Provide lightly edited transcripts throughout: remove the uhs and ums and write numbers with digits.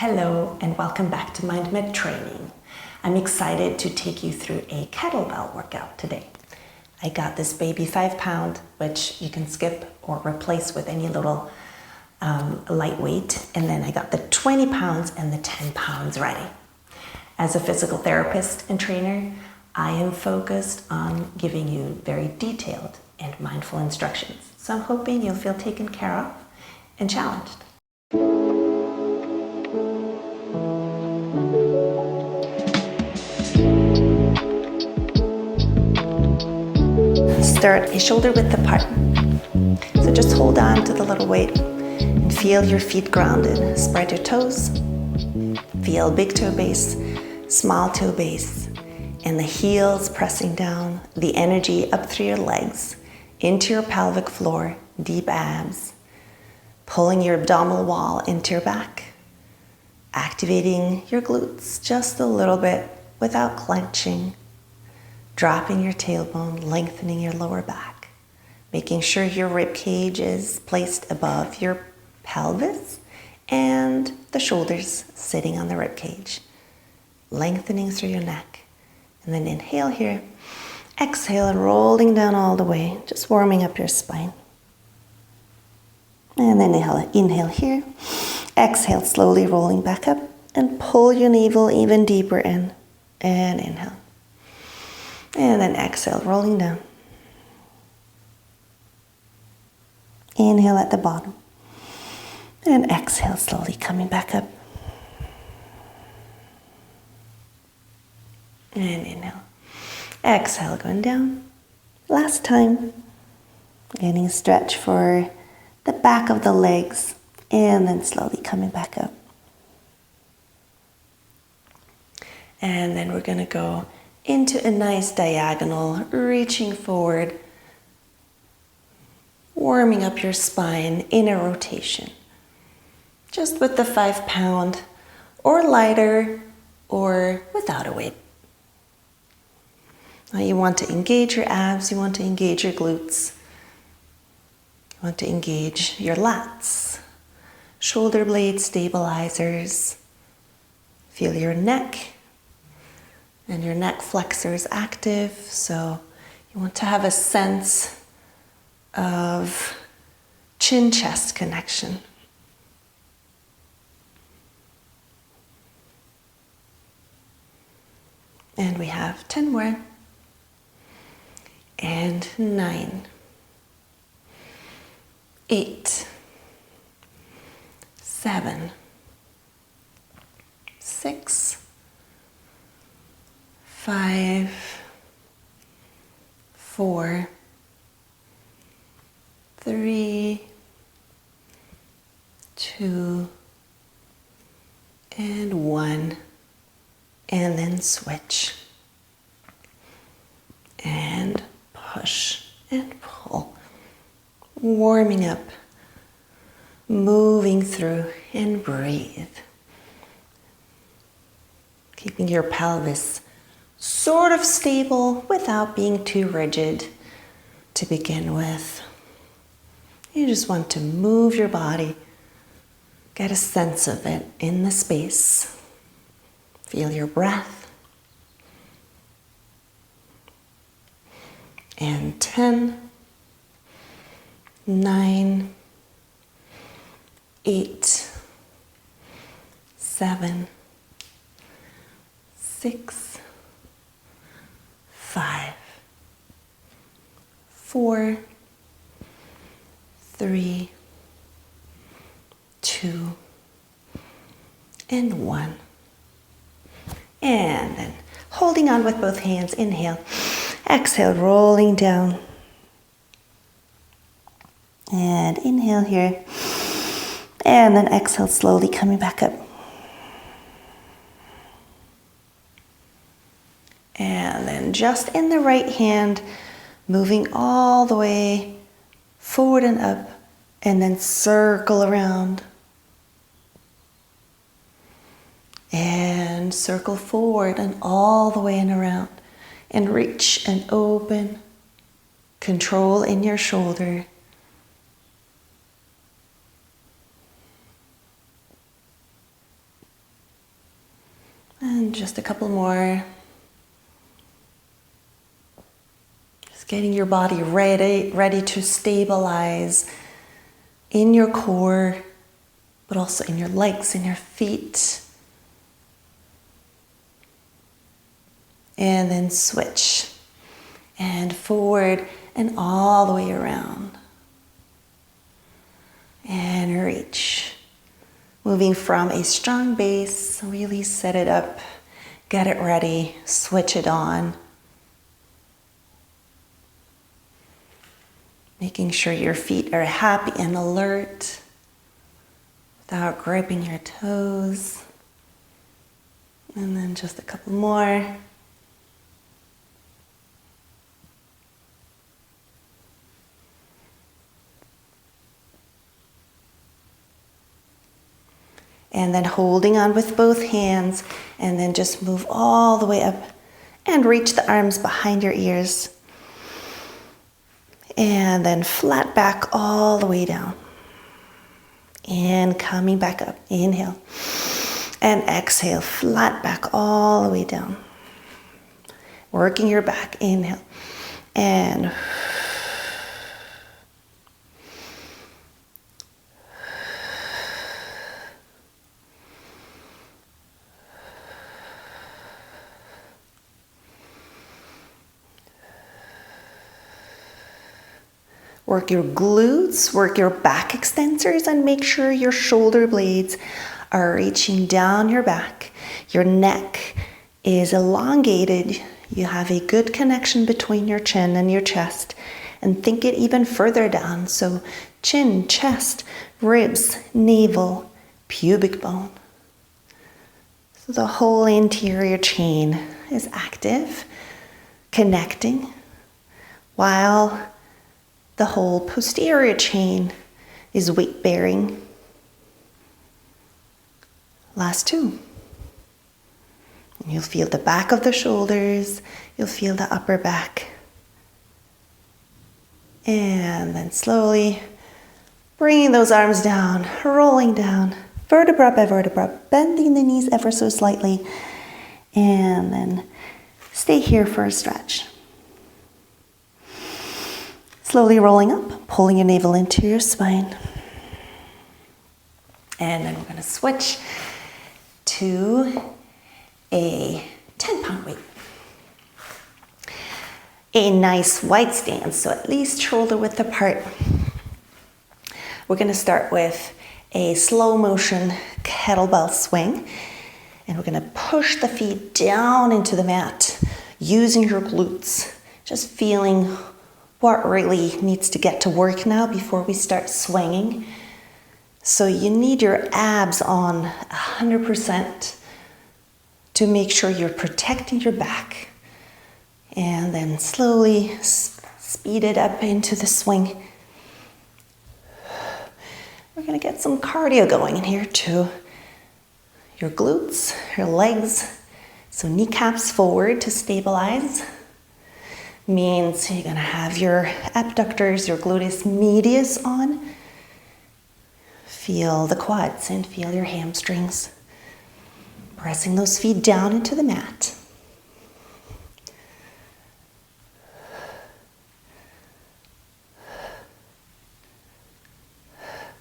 Hello and welcome back to MindMed training. I'm excited to take you through a kettlebell workout today. I got this baby 5-pound, which you can skip or replace with any little lightweight, and then I got the 20 pounds and the 10 pounds ready. As a physical therapist and trainer, I am focused on giving you very detailed and mindful instructions. So I'm hoping you'll feel taken care of and challenged. Start a shoulder width apart. So just hold on to the little weight and feel your feet grounded. Spread your toes. Feel big toe base, small toe base, and the heels pressing down, the energy up through your legs, into your pelvic floor, deep abs, pulling your abdominal wall into your back, activating your glutes just a little bit without clenching, dropping your tailbone, lengthening your lower back, making sure your rib cage is placed above your pelvis and the shoulders sitting on the rib cage, lengthening through your neck. And then inhale here, exhale and rolling down all the way, just warming up your spine. And then inhale here, exhale, slowly rolling back up and pull your navel even deeper in and inhale. And then exhale, rolling down. Inhale at the bottom. And exhale, slowly coming back up. And inhale. Exhale, going down. Last time. Getting a stretch for the back of the legs. And then slowly coming back up. And then we're going to go into a nice diagonal, reaching forward, warming up your spine in a rotation. Just with the 5-pound or lighter or without a weight. Now you want to engage your abs, you want to engage your glutes, you want to engage your lats, shoulder blade stabilizers, feel your neck. And your neck flexor is active, so you want to have a sense of chin-chest connection. And we have 10 more. And 9, 8, 7, 6, 5, 4, 3, 2, and 1, and then switch. And push and pull. Warming up, moving through, and breathe. Keeping your pelvis sort of stable without being too rigid to begin with. You just want to move your body, get a sense of it in the space. Feel your breath. And 10, 9, 8, 7, 6, 5, 4, 3, 2, and 1. And then holding on with both hands, inhale, exhale, rolling down. And inhale here. And then exhale, slowly coming back up. And then just in the right hand, moving all the way forward and up, and then circle around. And circle forward and all the way and around. And reach and open. Control in your shoulder. And just a couple more. Just getting your body ready to stabilize in your core, but also in your legs, in your feet. And then switch. And forward and all the way around. And reach. Moving from a strong base, really set it up, get it ready, switch it on. Making sure your feet are happy and alert without gripping your toes. And then just a couple more. And then holding on with both hands, and then just move all the way up and reach the arms behind your ears. And then flat back all the way down. And coming back up. Inhale. And exhale, flat back all the way down. Working your back. Inhale. And work your glutes, work your back extensors, and make sure your shoulder blades are reaching down your back. Your neck is elongated. You have a good connection between your chin and your chest. And think it even further down. So chin, chest, ribs, navel, pubic bone. So the whole interior chain is active, connecting, while the whole posterior chain is weight bearing. Last two. You'll feel the back of the shoulders, you'll feel the upper back. And then slowly bringing those arms down, rolling down, vertebra by vertebra, bending the knees ever so slightly. And then stay here for a stretch. Slowly rolling up, pulling your navel into your spine. And then we're going to switch to a 10-pound weight. A nice wide stance, so at least shoulder width apart. We're going to start with a slow motion kettlebell swing. And we're going to push the feet down into the mat using your glutes. Just feeling what really needs to get to work now before we start swinging. So you need your abs on 100% to make sure you're protecting your back. And then slowly speed it up into the swing. We're going to get some cardio going in here too. Your glutes, your legs. So kneecaps forward to stabilize. Means you're going to have your abductors, your gluteus medius on. Feel the quads and feel your hamstrings. Pressing those feet down into the mat.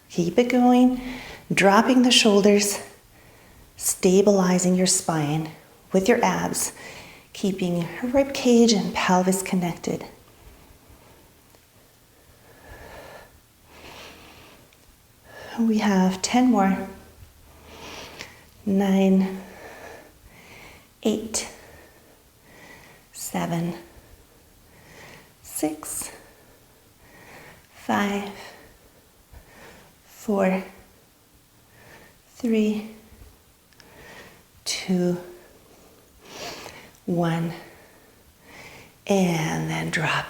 Keep it going, dropping the shoulders, stabilizing your spine with your abs, keeping rib cage and pelvis connected. We have 10 more. 9, 8, 7, 6, 5, 4, 3, 2, 1, and then drop.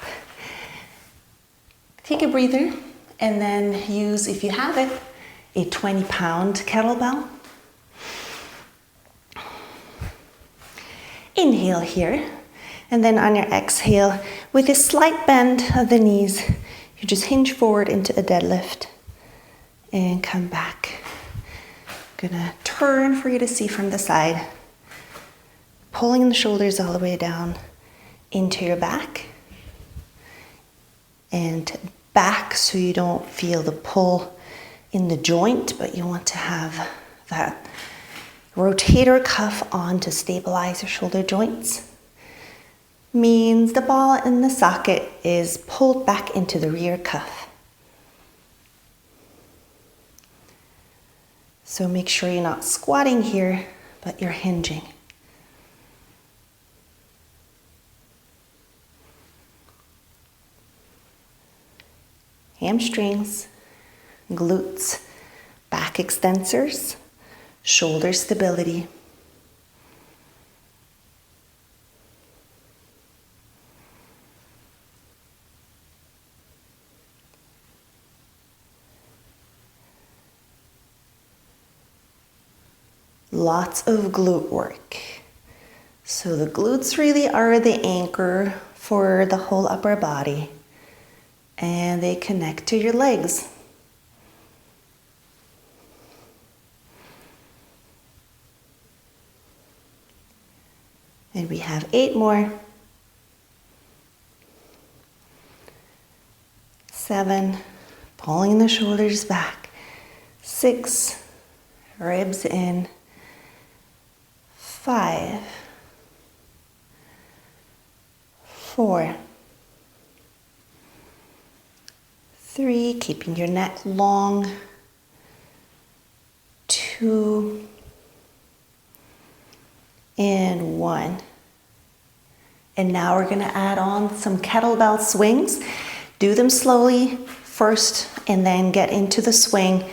Take a breather and then use, if you have it, a 20-pound kettlebell. Inhale here, and then on your exhale, with a slight bend of the knees, you just hinge forward into a deadlift and come back. Gonna turn for you to see from the side. pulling the shoulders all the way down into your back and back, so you don't feel the pull in the joint, but you want to have that rotator cuff on to stabilize your shoulder joints. Means the ball in the socket is pulled back into the rear cuff. So make sure you're not squatting here, but you're hinging. Hamstrings, glutes, back extensors, shoulder stability. Lots of glute work. So the glutes really are the anchor for the whole upper body, and they connect to your legs. And we have 8 more. 7, pulling the shoulders back. 6, ribs in. 5, 4, 3, keeping your neck long. 2, and 1. And now we're going to add on some kettlebell swings. Do them slowly first and then get into the swing,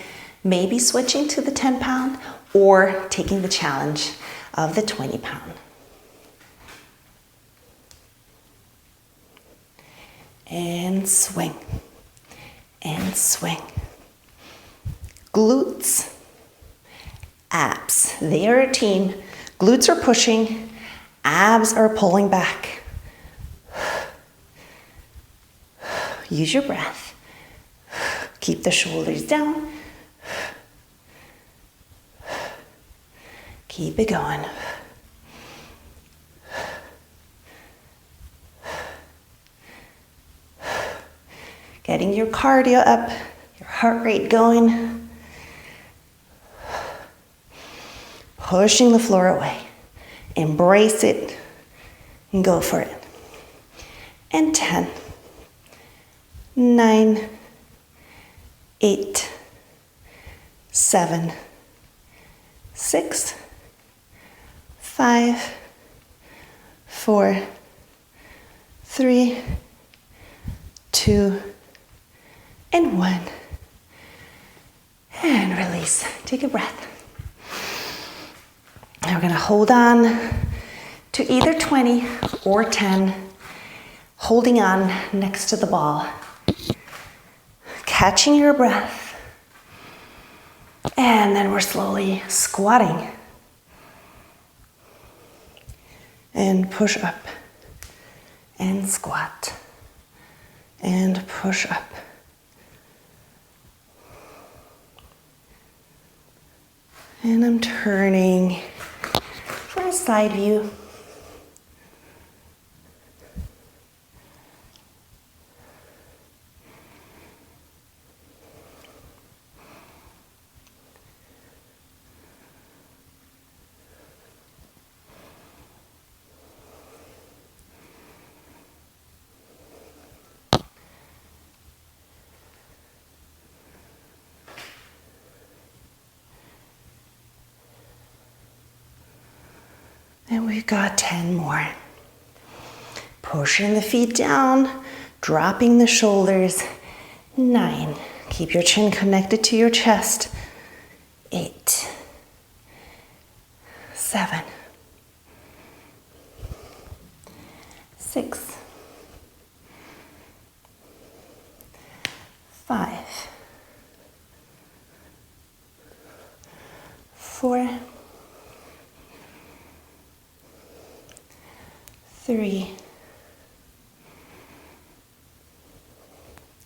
maybe switching to the 10-pound or taking the challenge of the 20-pound. And swing, and swing. Glutes, abs, they are a team. Glutes are pushing, abs are pulling back. Use your breath. Keep the shoulders down. Keep it going. Getting your cardio up, your heart rate going. Pushing the floor away. Embrace it and go for it. And 10, 9, 8, 7, 6, 5, 4, 3, 2, and 1. And release. Take a breath. And we're going to hold on to either 20 or 10, holding on next to the ball. Catching your breath. And then we're slowly squatting. And push up. And squat. And push up. And I'm turning for a side view. And we've got 10 more. Pushing the feet down, dropping the shoulders. 9. Keep your chin connected to your chest. 8, 7, 6, 5, 4, 3,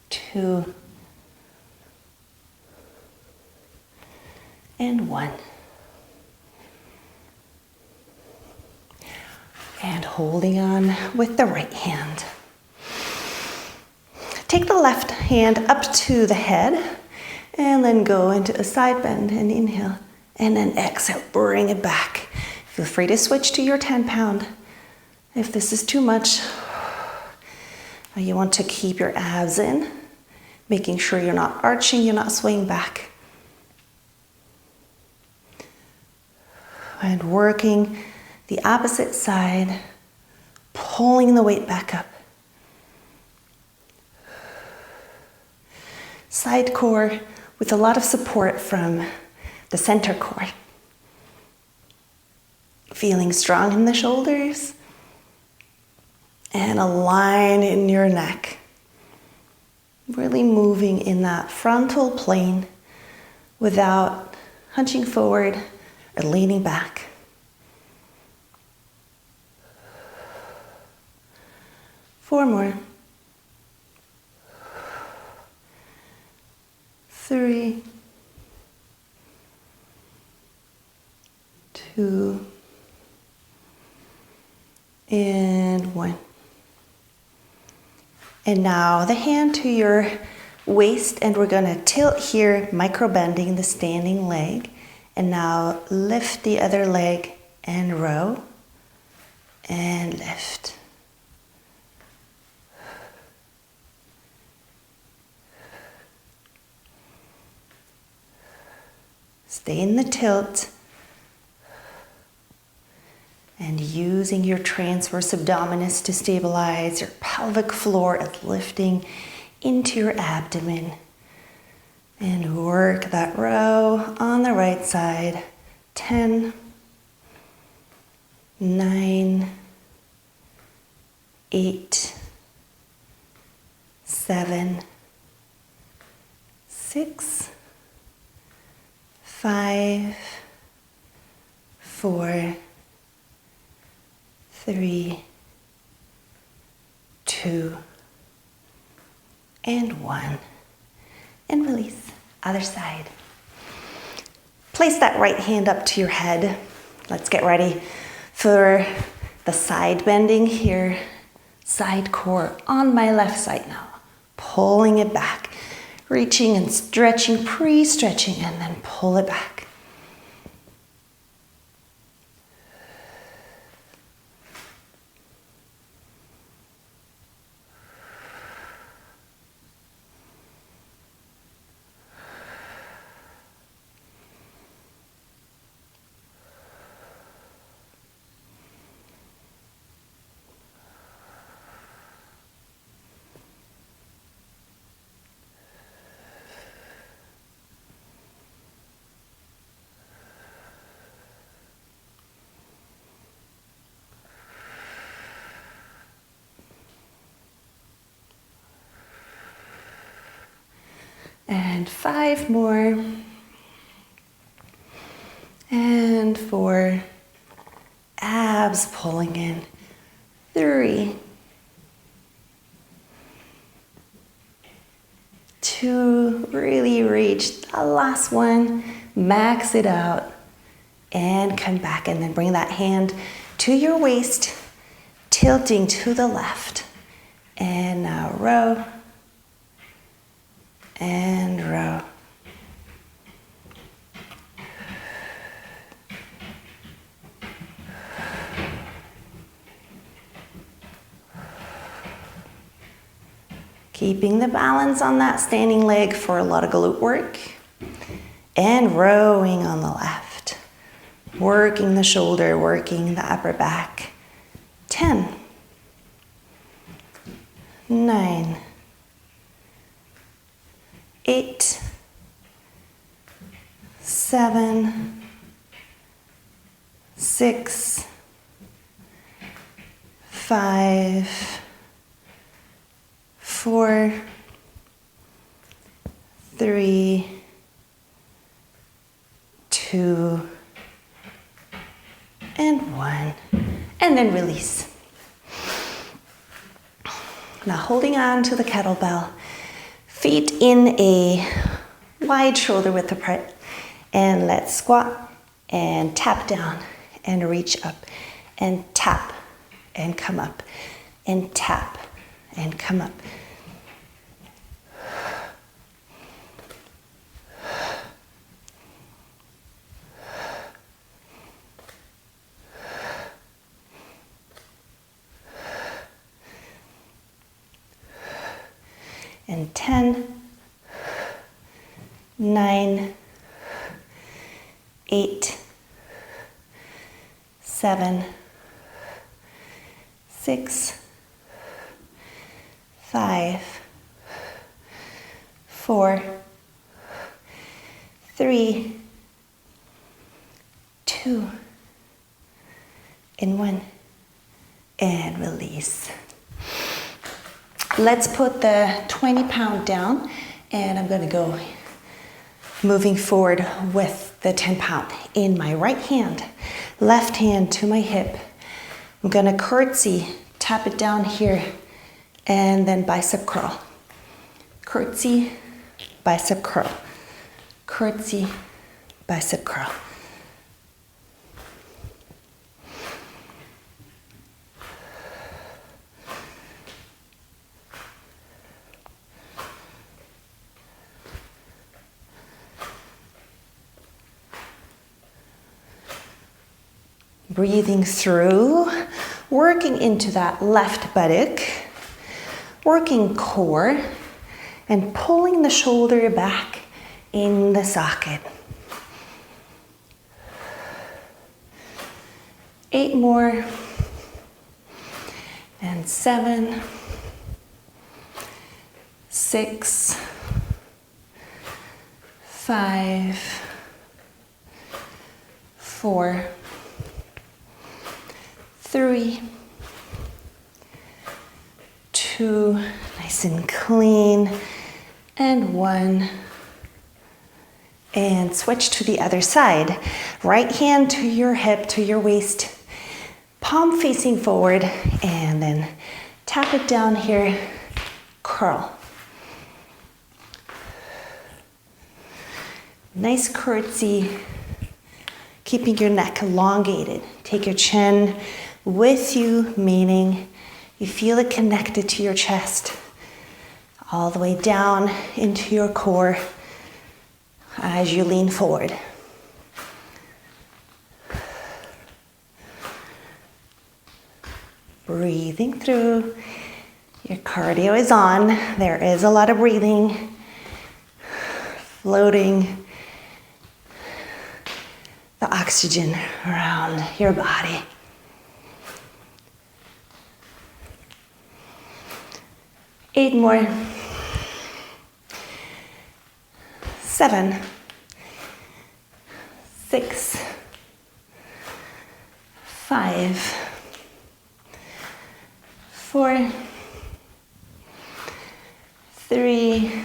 2, and 1. and holding on with the right hand. Take the left hand up to the head and then go into a side bend and inhale. And then exhale, bring it back. Feel free to switch to your 10-pound. If this is too much, you want to keep your abs in, making sure you're not arching, you're not swaying back. And working the opposite side, pulling the weight back up. Side core with a lot of support from the center core. Feeling strong in the shoulders and a line in your neck. Really moving in that frontal plane without hunching forward or leaning back. Four more. 3, 2, and 1. And now the hand to your waist, and we're going to tilt here, micro bending the standing leg. And now lift the other leg and row and lift. Stay in the tilt and using your transverse abdominis to stabilize your pelvic floor as lifting into your abdomen. And work that row on the right side. 10, 9, 8, 7, 6, 5, 4, 3, 2, and 1. And release. Other side. Place that right hand up to your head. Let's get ready for the side bending here. Side core on my left side now. Pulling it back. Reaching and stretching, pre-stretching, and then pull it back. And 5 more. And 4. Abs pulling in. 3. 2. Really reach the last one. Max it out. And come back. And then bring that hand to your waist. Tilting to the left. And now row. And row. Keeping the balance on that standing leg for a lot of glute work. And rowing on the left. Working the shoulder, working the upper back. 10. 9. 8, 7, 6, 5, 4, 3, 2, and 1. And then release. Now holding on to the kettlebell. Feet in a wide shoulder width apart. And let's squat and tap down and reach up and tap and come up, and tap and come up. And 10, 9, 8, 7, 6, 5, 4, 3, 2, and 1, and release. Let's put the 20-pound down, and I'm going to go moving forward with the 10-pound in my right hand, left hand to my hip. I'm going to curtsy, tap it down here, and then bicep curl. Curtsy, bicep curl. Curtsy, bicep curl. Breathing through, working into that left buttock, working core, and pulling the shoulder back in the socket. 8 more, and 7, 6, 5, 4, 3, 2, nice and clean, and 1, and switch to the other side. Right hand to your hip, to your waist, palm facing forward, and then tap it down here, curl. Nice curtsy, keeping your neck elongated. Take your chin with you, meaning you feel it connected to your chest, all the way down into your core as you lean forward. Breathing through. Your cardio is on. There is a lot of breathing, floating the oxygen around your body. Eight more. 7, 6, 5, 4, 3,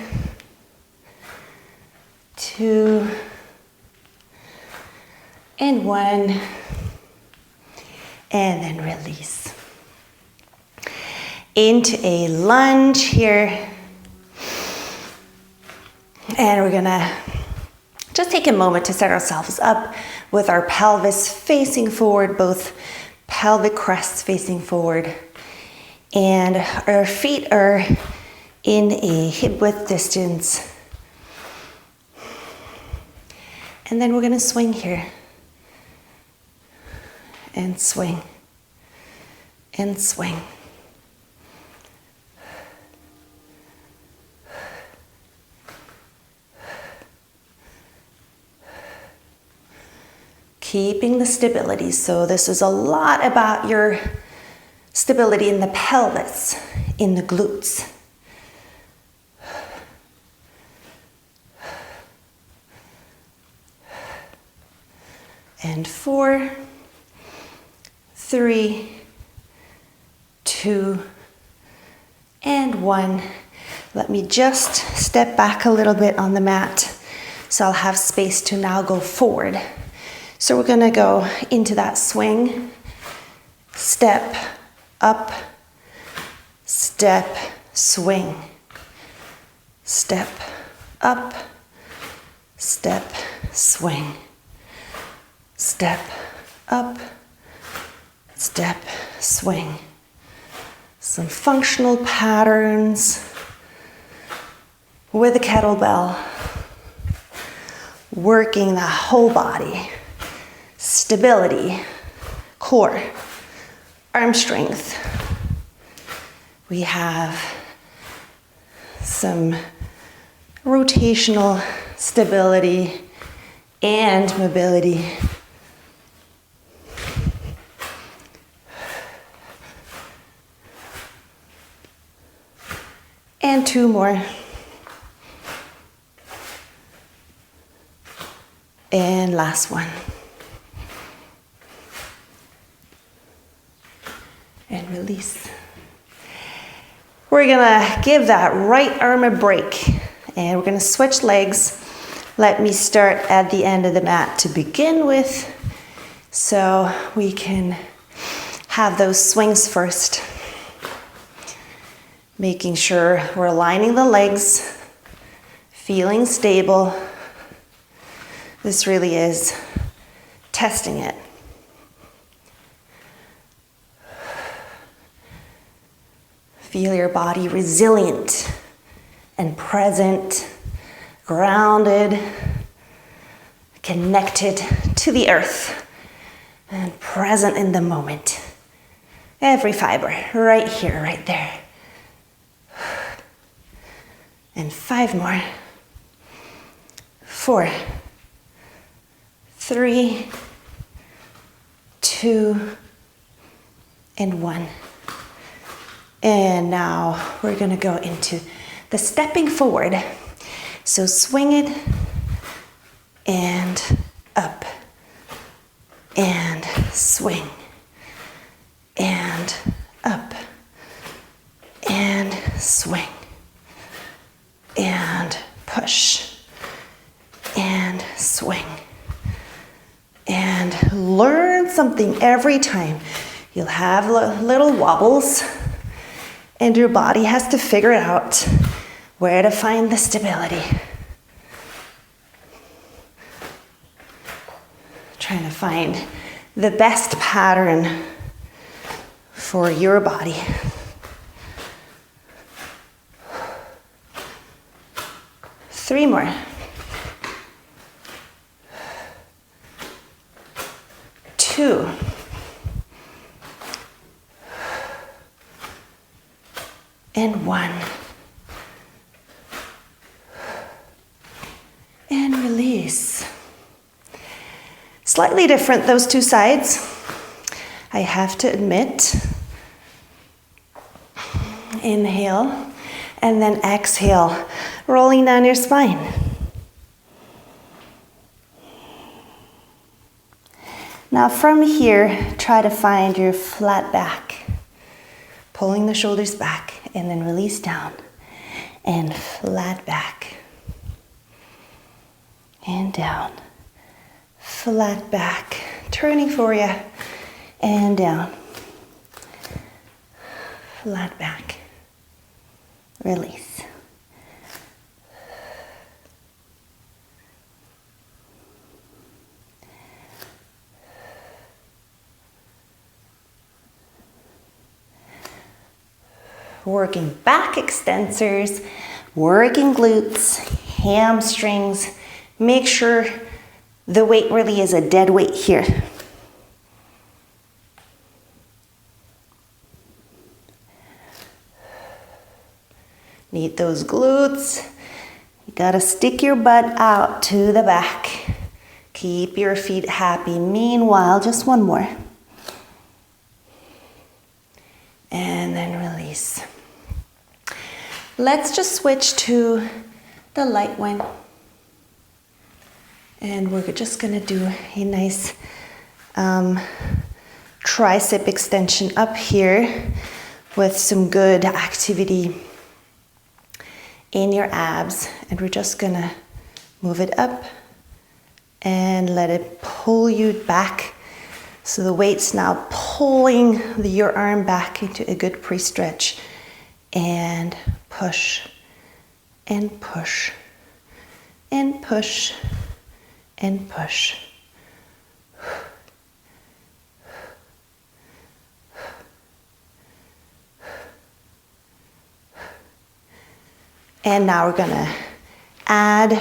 2, and 1, and then release. Into a lunge here. And we're gonna just take a moment to set ourselves up with our pelvis facing forward, both pelvic crests facing forward. And our feet are in a hip width distance. And then we're gonna swing here. And swing. And swing. Keeping the stability. So this is a lot about your stability in the pelvis, in the glutes. And 4, 3, 2, and 1. Let me just step back a little bit on the mat so I'll have space to now go forward. So we're gonna go into that swing, step, up, step, swing, step, up, step, swing, step, up, step, swing. Some functional patterns with a kettlebell, working the whole body. Stability, core, arm strength. We have some rotational stability and mobility. And 2 more. And last one. And release. We're gonna give that right arm a break, and we're gonna switch legs. Let me start at the end of the mat to begin with, so we can have those swings first. Making sure we're aligning the legs, feeling stable. This really is testing it. Feel your body resilient and present, grounded, connected to the earth, and present in the moment. Every fiber, right here, right there. And 5 more. 4, 3, 2, and 1. And now we're gonna go into the stepping forward. So swing it and up and swing and up and swing and push and swing. And learn something every time. You'll have little wobbles, and your body has to figure out where to find the stability. Trying to find the best pattern for your body. Three more. Two. And 1. And release. Slightly different, those 2 sides, I have to admit. Inhale, and then exhale, rolling down your spine. Now from here, try to find your flat back. Pulling the shoulders back, and then release down. And flat back. And down. Flat back. Turning for you. And down. Flat back. Release. Working back extensors, working glutes, hamstrings. Make sure the weight really is a dead weight here. Need those glutes. You gotta stick your butt out to the back. Keep your feet happy. Meanwhile, just 1 more. And then release. Let's just switch to the light one. And we're just gonna do a nice tricep extension up here with some good activity in your abs. And we're just gonna move it up and let it pull you back. So the weight's now pulling your arm back into a good pre-stretch. And push, and push, and push, and push. And now we're gonna add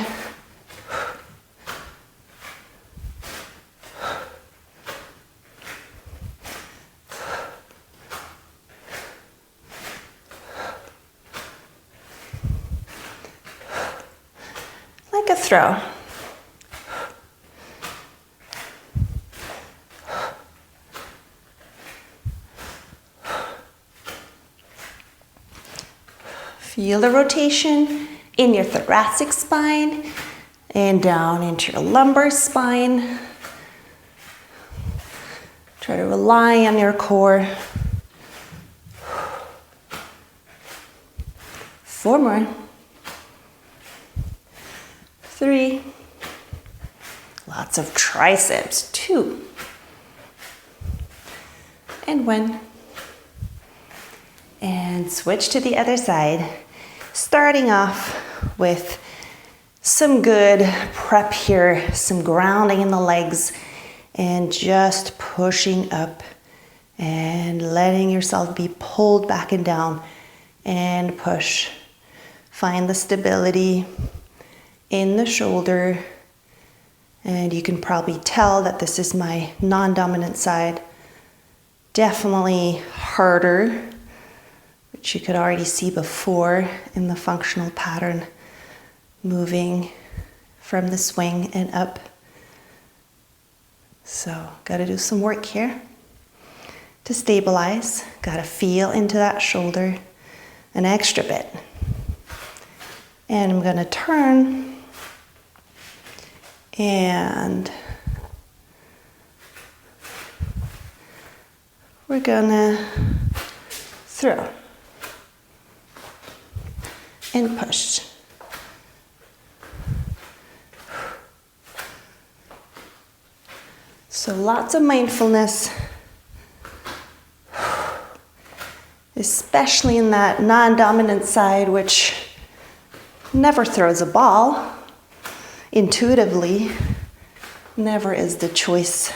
like a throw. Feel the rotation in your thoracic spine and down into your lumbar spine. Try to rely on your core. 4 more. 3. Lots of triceps. 2. And 1. And switch to the other side. Starting off with some good prep here, some grounding in the legs, and just pushing up and letting yourself be pulled back and down and push. Find the stability in the shoulder, and you can probably tell that this is my non-dominant side. Definitely harder, which you could already see before in the functional pattern, moving from the swing and up. So, gotta do some work here to stabilize. Gotta feel into that shoulder an extra bit. And I'm gonna turn and we're gonna throw and push. So lots of mindfulness, especially in that non-dominant side, which never throws a ball. Intuitively, never is the choice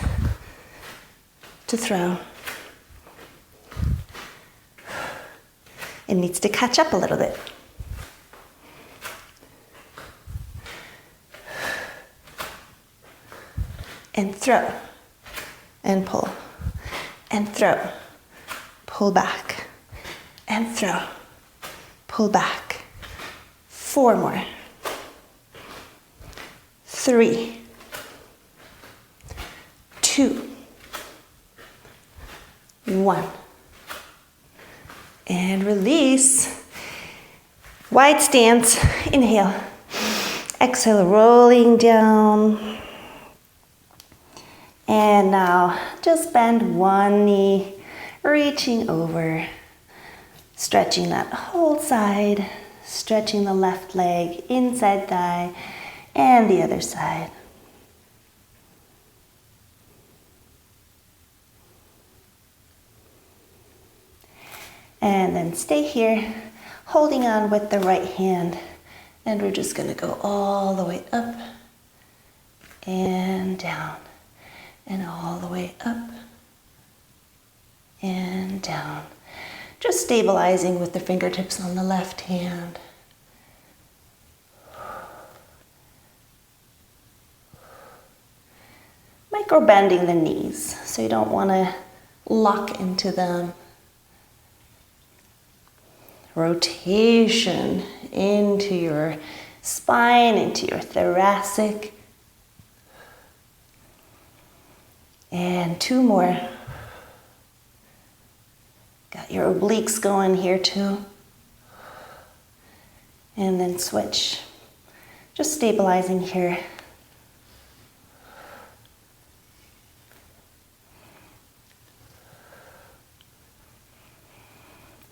to throw. It needs to catch up a little bit. And throw, and pull, and throw, pull back, and throw, pull back. 4 more. 3, 2, 1. And release. Wide stance, inhale. Exhale, rolling down. And now just bend one knee, reaching over, stretching that whole side, stretching the left leg, inside thigh, and the other side. And then stay here, holding on with the right hand, and we're just gonna go all the way up and down. And all the way up and down. Just stabilizing with the fingertips on the left hand. Micro bending the knees, so you don't want to lock into them. Rotation into your spine, into your thoracic. And 2 more. Got your obliques going here too. And then switch. Just stabilizing here.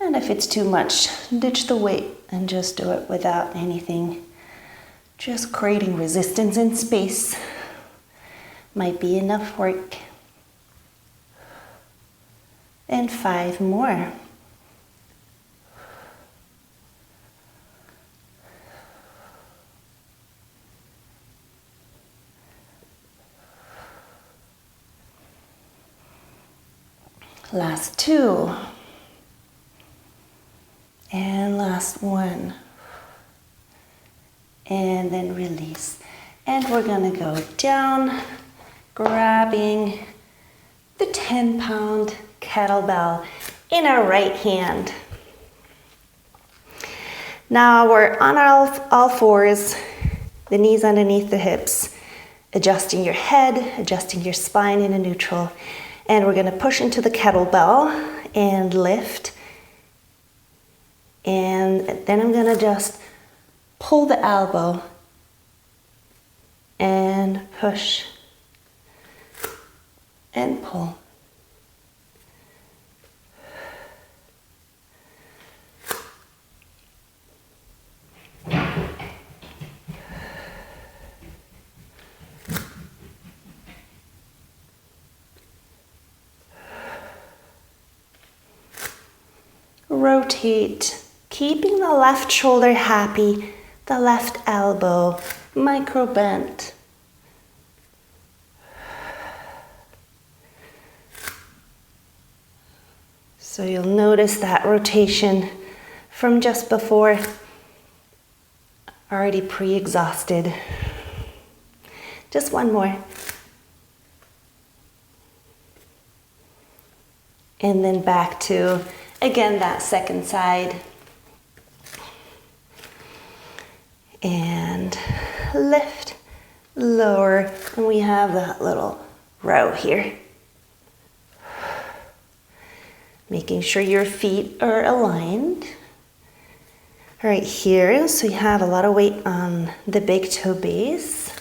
And if it's too much, ditch the weight and just do it without anything. Just creating resistance in space might be enough work. And 5 more. Last 2. And last 1. and then release. And we're gonna go down, grabbing the 10-pound kettlebell in our right hand. Now we're on all fours, the knees underneath the hips, adjusting your head, adjusting your spine in a neutral. And we're gonna push into the kettlebell and lift. And then I'm gonna just pull the elbow and push and pull. Rotate, keeping the left shoulder happy, the left elbow micro bent. So you'll notice that rotation from just before, already pre-exhausted. Just one more. And then back to, again, that second side. And lift, lower, and we have that little row here. Making sure your feet are aligned. Right here, so you have a lot of weight on the big toe base.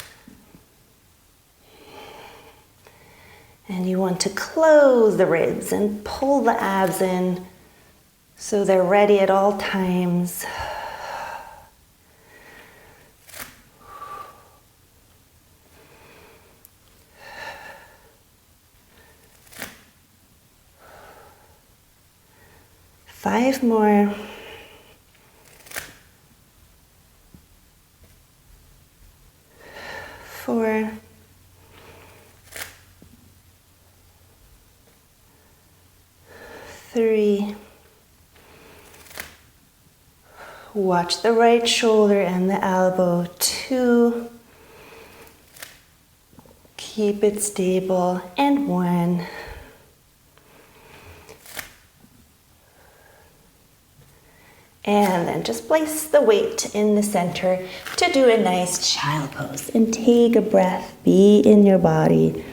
And you want to close the ribs and pull the abs in so they're ready at all times. Five more. Four. Three. Watch the right shoulder and the elbow. Two. Keep it stable. And one. And then just place the weight in the center to do a nice child pose. And take a breath, be in your body.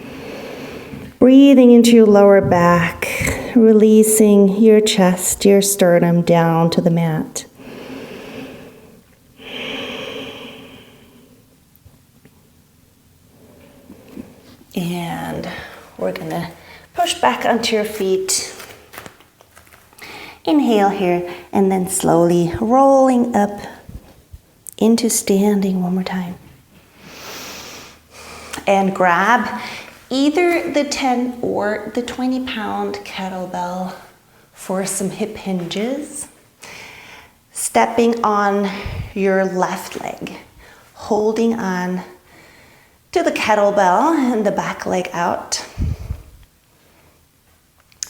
Breathing into your lower back, releasing your chest, your sternum down to the mat. And we're gonna push back onto your feet. Inhale here, and then slowly rolling up into standing one more time. And grab either the 10 or the 20-pound kettlebell for some hip hinges. Stepping on your left leg, holding on to the kettlebell and the back leg out.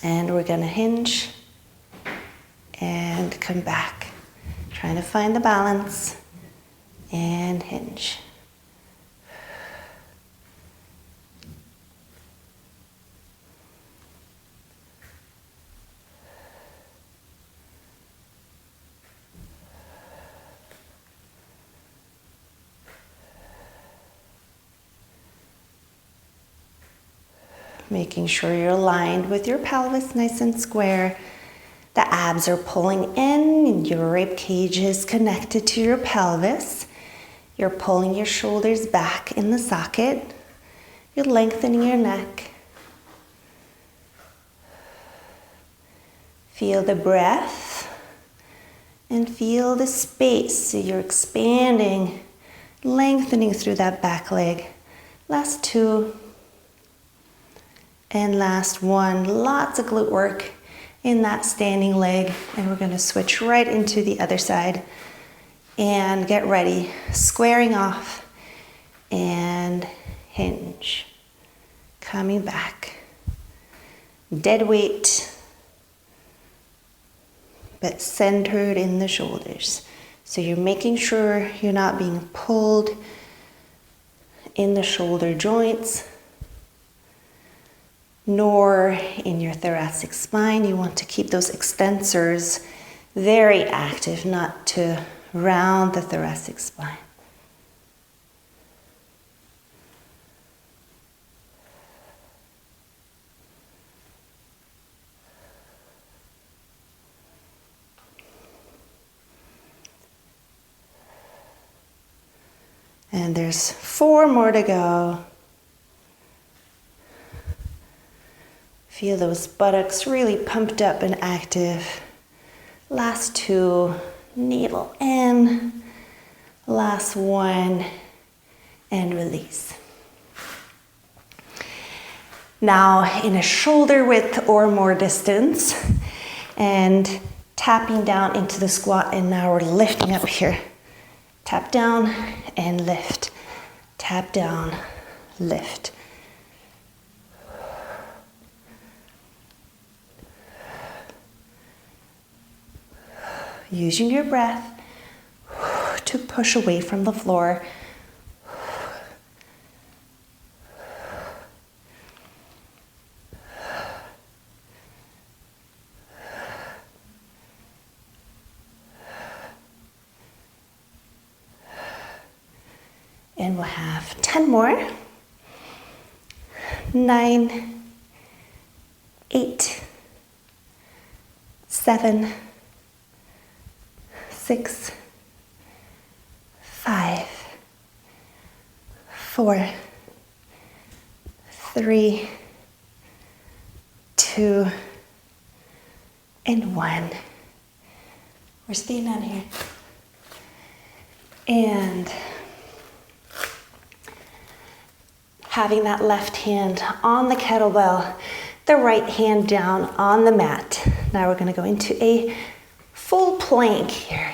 And we're gonna hinge and come back, trying to find the balance and hinge. Making sure you're aligned with your pelvis nice and square. The abs are pulling in and your rib cage is connected to your pelvis. You're pulling your shoulders back in the socket. You're lengthening your neck. Feel the breath and feel the space. So you're expanding, lengthening through that back leg. Last two. And last one. Lots of glute work in that standing leg, and we're gonna switch right into the other side and get ready, squaring off and hinge, coming back, dead weight, but centered in the shoulders. So you're making sure you're not being pulled in the shoulder joints, nor in your thoracic spine. You want to keep those extensors very active, not to round the thoracic spine. And there's 4 more to go. Feel those buttocks really pumped up and active. Last 2, navel in. Last 1, and release. Now in a shoulder width or more distance, and tapping down into the squat, and now we're lifting up here. Tap down and lift. Tap down, lift. Using your breath to push away from the floor. And we'll have 10 more. 9, 8, 7, 6, 5, 4, 3, 2, and 1. We're staying down here. And having that left hand on the kettlebell, the right hand down on the mat. Now we're going to go into a full plank here.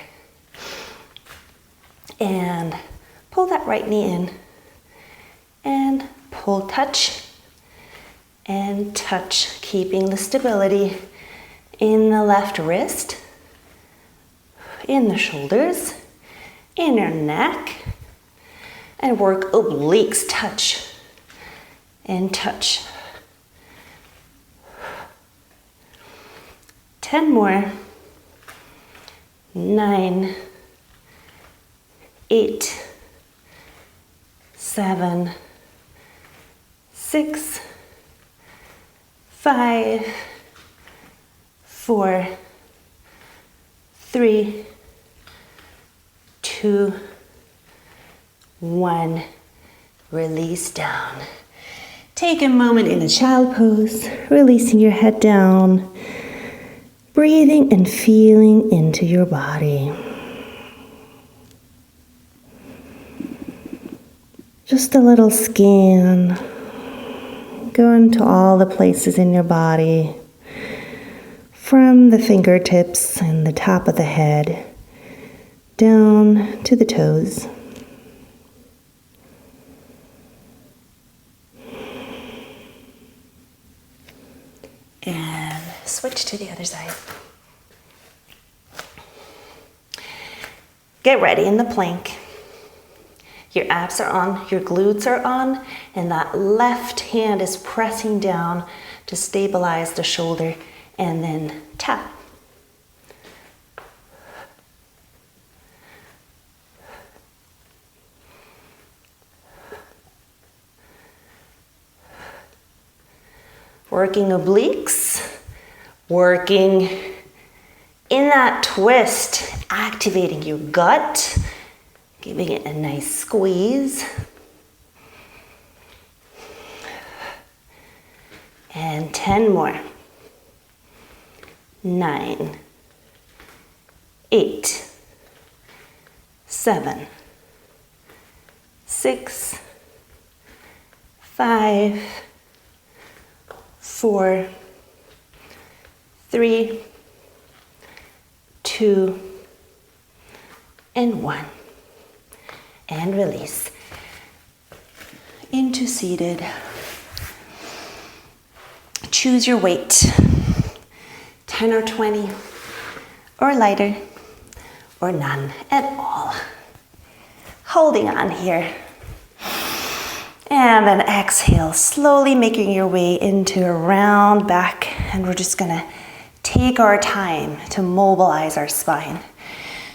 And pull that right knee in. And pull, touch, and touch, keeping the stability in the left wrist, in the shoulders, in your neck, and work obliques, touch and touch. 10 more. 9, 8, 7, 6, 5, 4, 3, 2, 1. Release down. Take a moment in a child pose, releasing your head down, breathing and feeling into your body. Just a little scan. Go into all the places in your body, from the fingertips and the top of the head, down to the toes. And switch to the other side. Get ready in the plank. Your abs are on, your glutes are on, and that left hand is pressing down to stabilize the shoulder, and then tap. Working obliques, working in that twist, activating your gut, giving it a nice squeeze. And 10 more. 9, 8, 7, 6, 5, 4, 3, 2, and 1. And release. Into seated. Choose your weight. 10 or 20 or lighter. or none at all. Holding on here. And then exhale, slowly making your way into a round back. And we're just gonna take our time to mobilize our spine.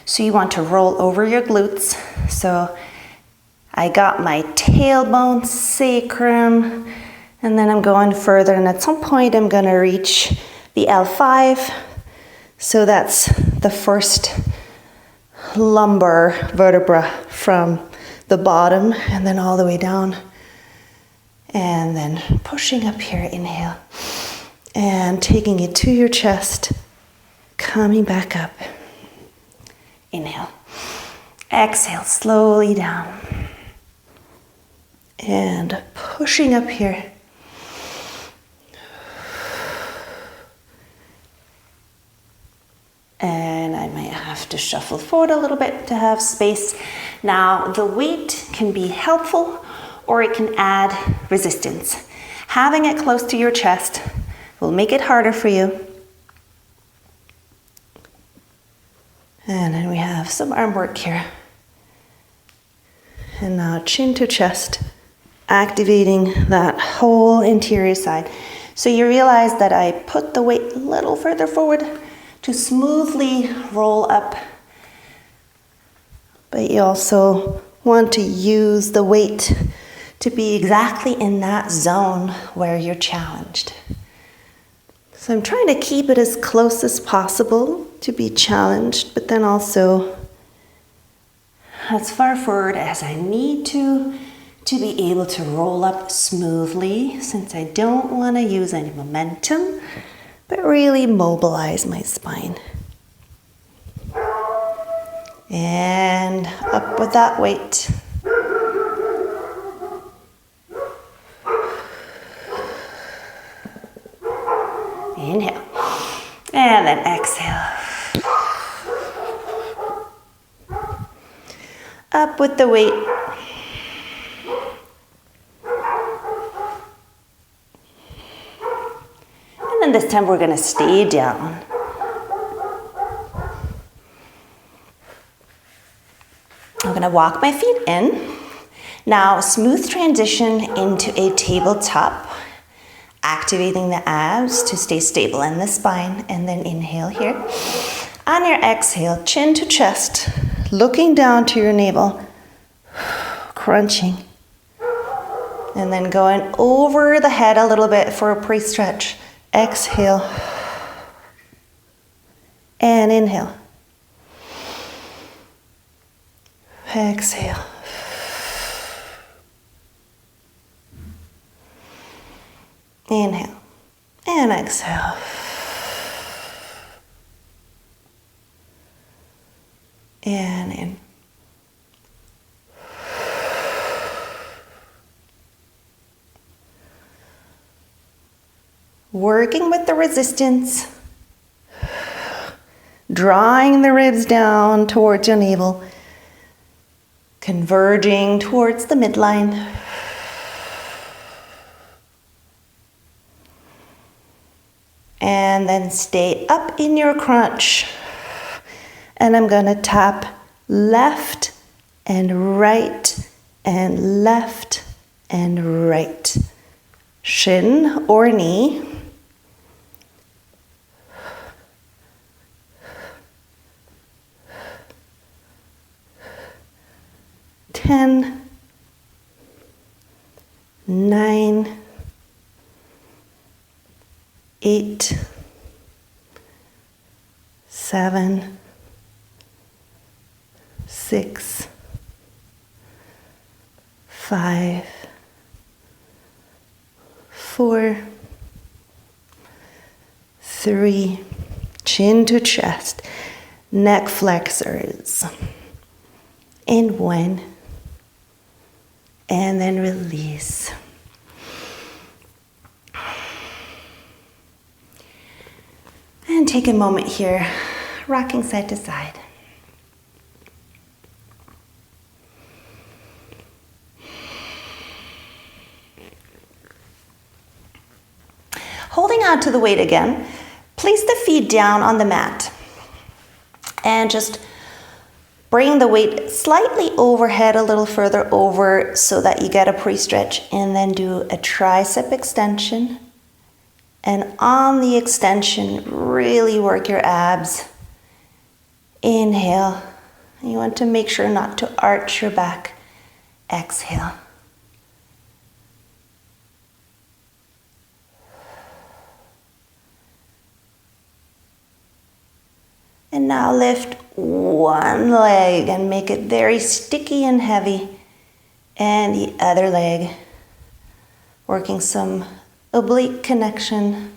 So you want to roll over your glutes. So I got my tailbone, sacrum, and then I'm going further. And at some point I'm gonna reach the L5. So that's the first lumbar vertebra from the bottom and then all the way down. And then pushing up here, inhale. And taking it to your chest, coming back up. Inhale. Exhale, slowly down. And pushing up here. And I might have to shuffle forward a little bit to have space. Now, the weight can be helpful or it can add resistance. Having it close to your chest will make it harder for you. And then we have some arm work here. And now chin to chest, activating that whole interior side. So you realize that I put the weight a little further forward to smoothly roll up. But you also want to use the weight to be exactly in that zone where you're challenged. So I'm trying to keep it as close as possible to be challenged, but then also as far forward as I need to be able to roll up smoothly, since I don't want to use any momentum, but really mobilize my spine. And up with that weight. Inhale. And then exhale. Up with the weight. And then this time we're going to stay down. I'm going to walk my feet in. Now, smooth transition into a tabletop. Activating the abs to stay stable in the spine, and then inhale here. On your exhale, chin to chest, looking down to your navel, crunching. And then going over the head a little bit for a pre-stretch. Exhale. And inhale. Exhale. Inhale and exhale. And in. Working with the resistance, drawing the ribs down towards your navel, converging towards the midline. And then stay up in your crunch. And I'm going to tap left and right and left and right. Shin or knee. Ten, 9, 8, 7, 6, 5, 4, 3, chin to chest, neck flexors, and 1, and then release. And take a moment here, rocking side to side. Holding on to the weight again, place the feet down on the mat and just Bring the weight slightly overhead, a little further over so that you get a pre-stretch, and then do a tricep extension. And on the extension, really work your abs. Inhale. You want to make sure not to arch your back. Exhale. And now lift one leg and make it very sticky and heavy. And the other leg, working some oblique connection.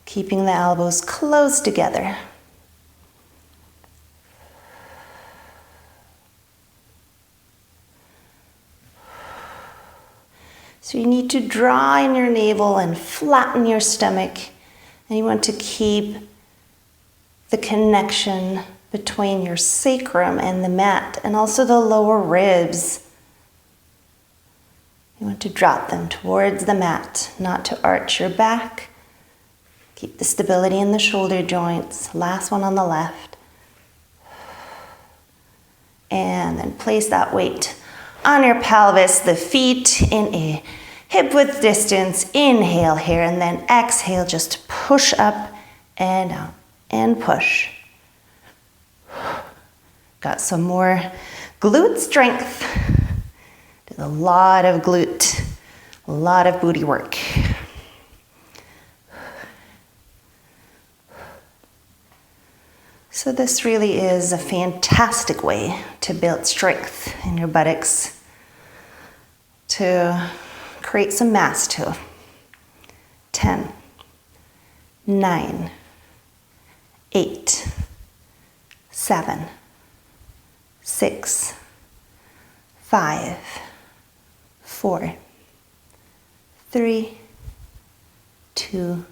Keeping the elbows close together. So you need to draw in your navel and flatten your stomach. And you want to keep the connection between your sacrum and the mat, and also the lower ribs. You want to drop them towards the mat, not to arch your back. Keep the stability in the shoulder joints. Last one on the left. And then place that weight on your pelvis, the feet in a hip width distance. Inhale here, and then exhale, just push up and down and push. Got some more glute strength. Did a lot of glute, a lot of booty work. So this really is a fantastic way to build strength in your buttocks, to create some mass too. 10, 9, 8, 7, 6, 5, 4, 3, 2,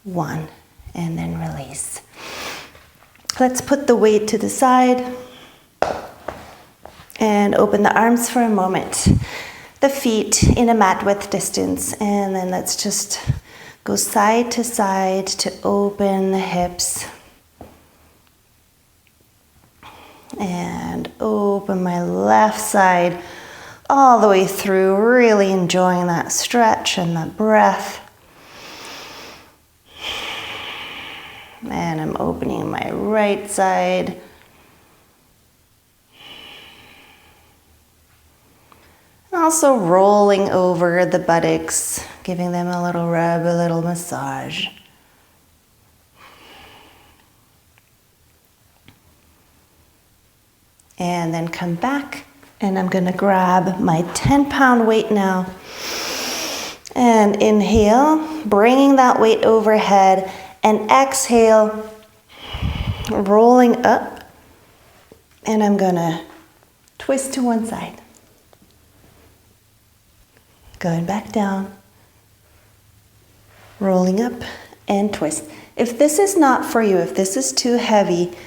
1, and then release. Let's put the weight to the side and open the arms for a moment. The feet in a mat width distance, and then let's just go side to open the hips. And open my left side all the way through, really enjoying that stretch and that breath. And I'm opening my right side. And also rolling over the buttocks, giving them a little rub, a little massage. And then come back, and I'm gonna grab my 10-pound weight now. And inhale, bringing that weight overhead, and exhale, rolling up. And I'm gonna twist to one side. Going back down, rolling up and twist. If this is not for you, if this is too heavy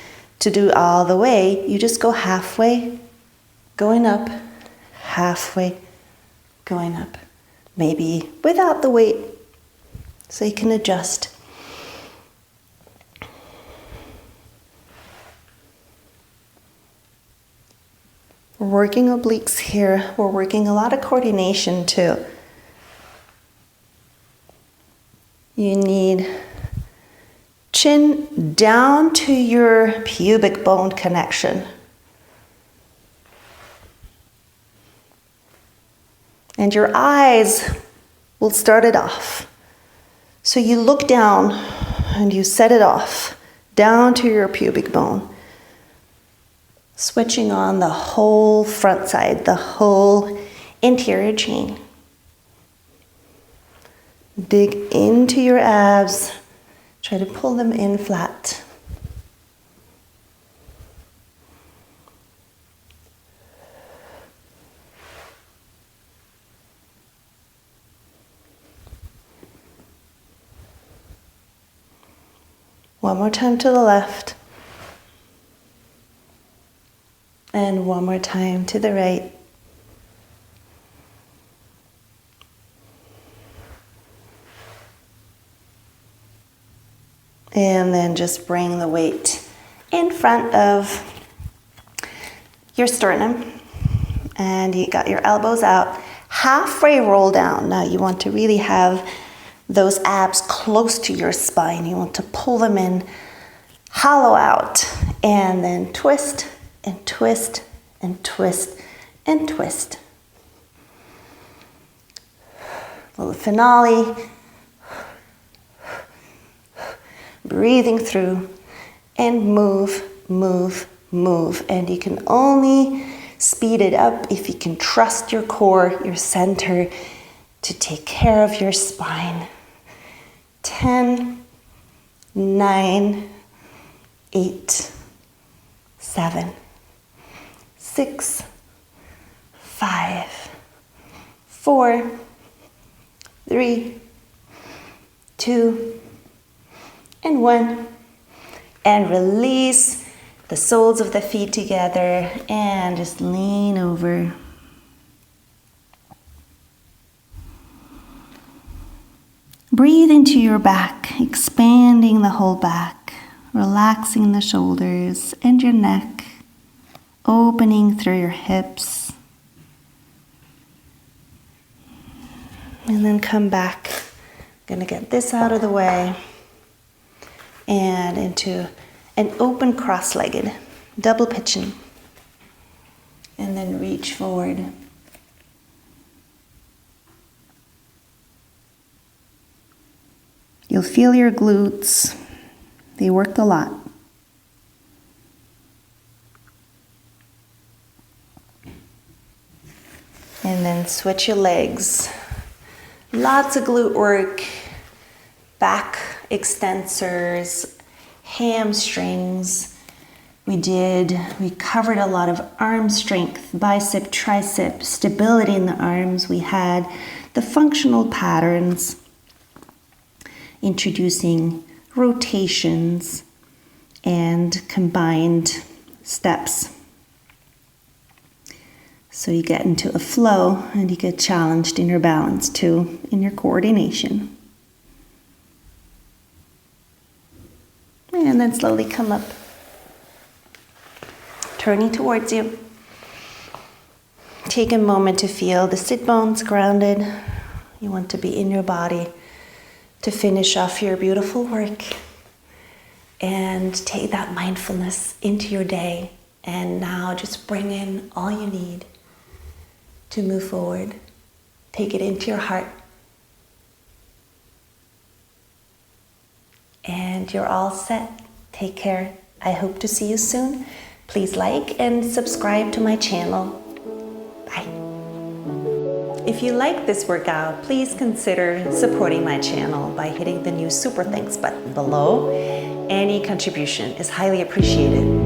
to do all the way, you just go halfway, going up, halfway, going up. Maybe without the weight, so you can adjust. We're working obliques here. We're working a lot of coordination too. You need chin down to your pubic bone connection. And your eyes will start it off. So you look down and you set it off down to your pubic bone. Switching on the whole front side, the whole interior chain. Dig into your abs. Try to pull them in flat. One more time to the left. And one more time to the right. And then just bring the weight in front of your sternum. And you got your elbows out. Halfway roll down. Now you want to really have those abs close to your spine. You want to pull them in, hollow out, and then twist and twist and twist and twist. Little finale. Breathing through and move, move, move. And you can only speed it up if you can trust your core, your center, to take care of your spine. 10, 9, 8, 7, 6, 5, 4, 3, 2, and 1. And release the soles of the feet together and just lean over. Breathe into your back, expanding the whole back, relaxing the shoulders and your neck, opening through your hips. And then come back. I'm gonna get this out of the way. And into an open cross-legged, double pitching. And then reach forward. You'll feel your glutes. They worked a lot. And then switch your legs. Lots of glute work. Back extensors, hamstrings. We covered a lot of arm strength, bicep, tricep, stability in the arms. We had the functional patterns, introducing rotations and combined steps. So you get into a flow and you get challenged in your balance too, in your coordination. And then slowly come up, turning towards you. Take a moment to feel the sit bones grounded. You want to be in your body to finish off your beautiful work. And take that mindfulness into your day. And now just bring in all you need to move forward. Take it into your heart. And you're all set. Take care. I hope to see you soon. Please like and subscribe to my channel. Bye. If you like this workout, please consider supporting my channel by hitting the new super thanks button below. Any contribution is highly appreciated.